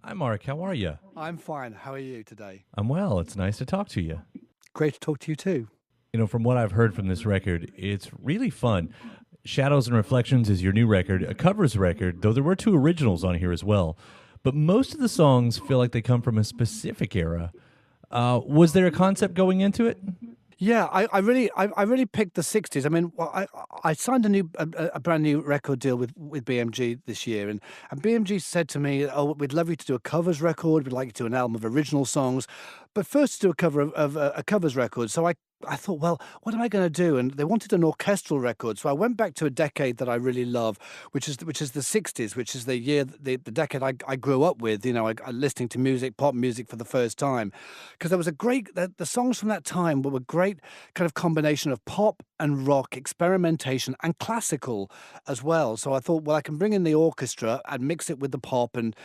Hi, Mark. How are you? I'm fine. How are you today? I'm well. It's nice to talk to you. Great to talk to you too. From what I've heard from this record, it's really fun. Shadows and Reflections is your new record, a covers record, though there were two originals on here as well. But most of the songs feel like they come from a specific era. Was there a concept going into it? Yeah, I really picked the '60s. I mean, I signed a brand new record deal with BMG this year, and BMG said to me, "Oh, we'd love you to do a covers record. We'd like you to do an album of original songs, but first do a cover of a covers record." So I thought, well, what am I going to do? And they wanted an orchestral record, so I went back to a decade that I really love, which is the '60s, which is the year the decade I grew up with. Listening to music, pop music for the first time, because there was a great the songs from that time were a great kind of combination of pop and rock, experimentation and classical as well. So I thought, well, I can bring in the orchestra and mix it with the pop and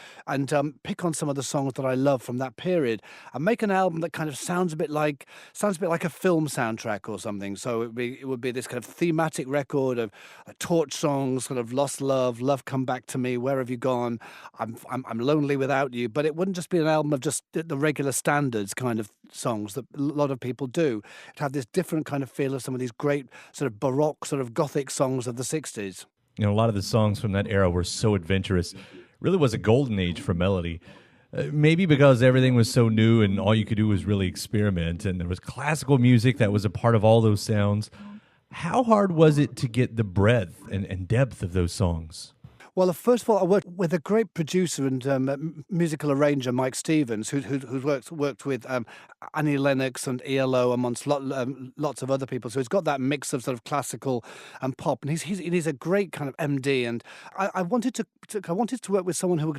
pick on some of the songs that I love from that period and make an album that kind of sounds a bit like a film soundtrack or something. So it would be this kind of thematic record of torch songs, sort of lost love, love come back to me, where have you gone? I'm lonely without you. But it wouldn't just be an album of just the regular standards kind of songs that a lot of people do. It had this different kind of feel of some of these great sort of baroque, sort of gothic songs of the '60s. A lot of the songs from that era were so adventurous. Really was a golden age for melody. Maybe because everything was so new and all you could do was really experiment, and there was classical music that was a part of all those sounds. How hard was it to get the breadth and depth of those songs? Well, first of all, I worked with a great producer and musical arranger, Mike Stevens, who's worked with Annie Lennox and ELO amongst lots of other people. So he's got that mix of sort of classical and pop, and he's a great kind of MD. And I wanted to work with someone who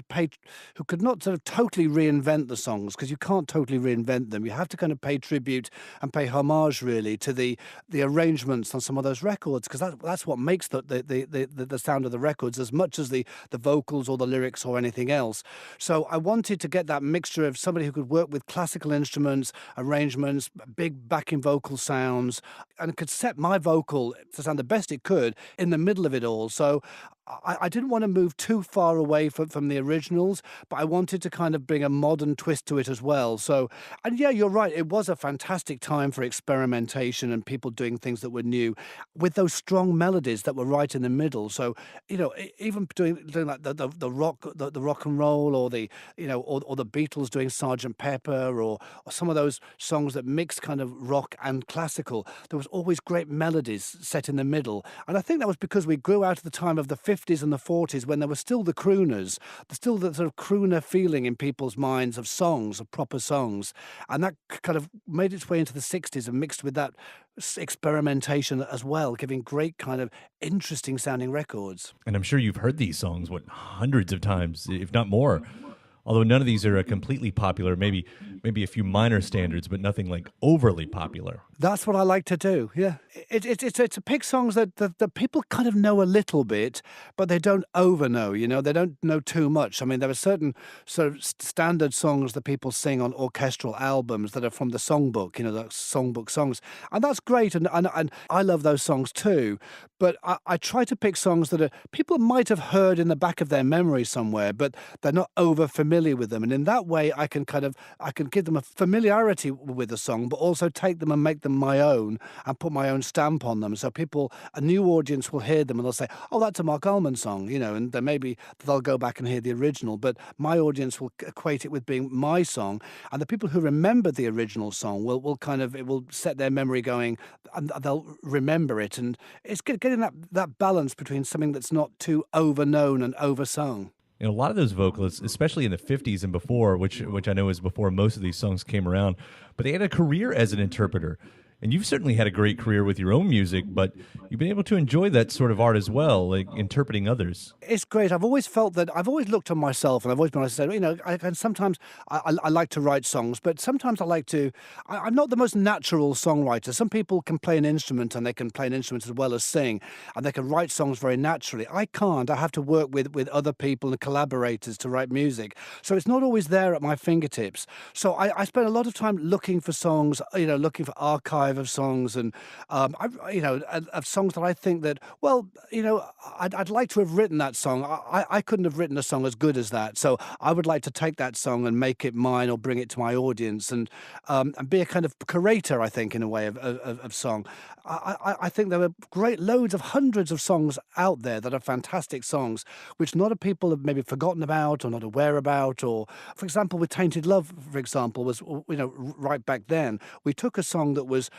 could not sort of totally reinvent the songs, because you can't totally reinvent them. You have to kind of pay tribute and pay homage really to the arrangements on some of those records, because that's what makes the sound of the records as much as the vocals or the lyrics or anything else. So I wanted to get that mixture of somebody who could work with classical instruments, arrangements, big backing vocal sounds, and could set my vocal to sound the best it could in the middle of it all. So I didn't want to move too far away from the originals, but I wanted to kind of bring a modern twist to it as well. So, and yeah, you're right. It was a fantastic time for experimentation and people doing things that were new with those strong melodies that were right in the middle. So, even doing like the rock and roll, or or the Beatles doing Sergeant Pepper, or some of those songs that mixed kind of rock and classical, there was always great melodies set in the middle. And I think that was because we grew out of the time of the '50s and the '40s, when there were still the crooners, still the sort of crooner feeling in people's minds of songs, of proper songs. And that kind of made its way into the '60s and mixed with that experimentation as well, giving great kind of interesting sounding records. And I'm sure you've heard these songs, hundreds of times, if not more. Although none of these are completely popular, maybe a few minor standards, but nothing like overly popular. That's what I like to do. Yeah, it's to pick songs that people kind of know a little bit, but they don't over know. They don't know too much. I mean, there are certain sort of standard songs that people sing on orchestral albums that are from the songbook. The songbook songs, and that's great. And I love those songs too. But I try to pick songs that people might have heard in the back of their memory somewhere, but they're not over familiar with them. And in that way, I can give them a familiarity with the song, but also take them and make them my own and put my own stamp on them. So a new audience will hear them and they'll say, "Oh, that's a Marc Almond song," and then maybe they'll go back and hear the original. But my audience will equate it with being my song, and the people who remember the original song will kind of, it will set their memory going, and they'll remember it. And it's getting that balance between something that's not too over known and oversung. A lot of those vocalists, especially in the '50s and before, which I know is before most of these songs came around, but they had a career as an interpreter. And you've certainly had a great career with your own music, but you've been able to enjoy that sort of art as well, like interpreting others. It's great. I've always felt that I've always looked at myself, and I've always been able to say, and sometimes I like to write songs, but sometimes I'm not the most natural songwriter. Some people can play an instrument, and they can play an instrument as well as sing, and they can write songs very naturally. I can't. I have to work with other people and collaborators to write music. So it's not always there at my fingertips. So I spend a lot of time looking for songs, looking for archives archive of songs, and of songs that I think that, well, I'd like to have written that song. I couldn't have written a song as good as that, so I would like to take that song and make it mine or bring it to my audience, and be a kind of curator, I think, in a way of song. I think there are great loads of hundreds of songs out there that are fantastic songs, which a lot of people have maybe forgotten about or not aware about. Or, for example, with Tainted Love, for example, was, right back then, we took a song that was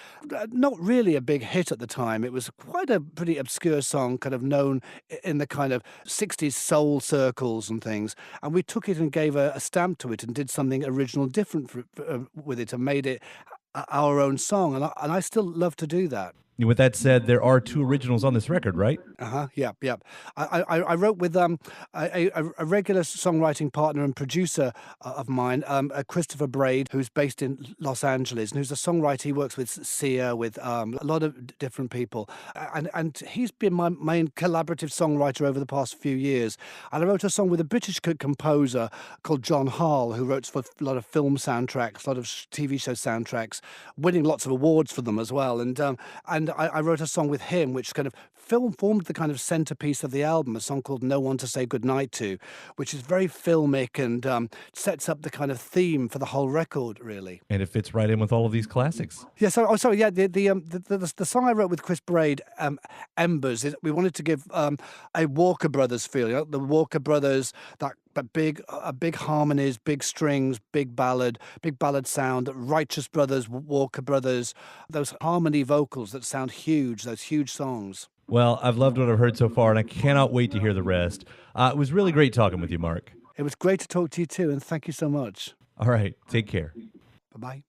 not really a big hit at the time. It was quite a pretty obscure song, kind of known in the kind of 60s soul circles and things. And we took it and gave a stamp to it and did something original, different with it, and made it our own song. And I still love to do that. With that said, there are two originals on this record, right? Yep. I wrote with a regular songwriting partner and producer of mine, Christopher Braid, who's based in Los Angeles, and who's a songwriter. He works with Sia, with a lot of different people, and he's been my main collaborative songwriter over the past few years. And I wrote a song with a British composer called John Harle, who wrote for a lot of film soundtracks, a lot of TV show soundtracks, winning lots of awards for them as well. And I wrote a song with him, which kind of formed the kind of centerpiece of the album, a song called No One to Say Goodnight To, which is very filmic and sets up the kind of theme for the whole record, really. And it fits right in with all of these classics. Yeah, the song I wrote with Chris Braid, Embers, we wanted to give a Walker Brothers feel. The Walker Brothers, that big harmonies, big strings, big ballad sound. Righteous Brothers, Walker Brothers, those harmony vocals that sound huge, those huge songs. Well, I've loved what I've heard so far, and I cannot wait to hear the rest. It was really great talking with you, Marc. It was great to talk to you too, and thank you so much. All right, take care. Bye-bye.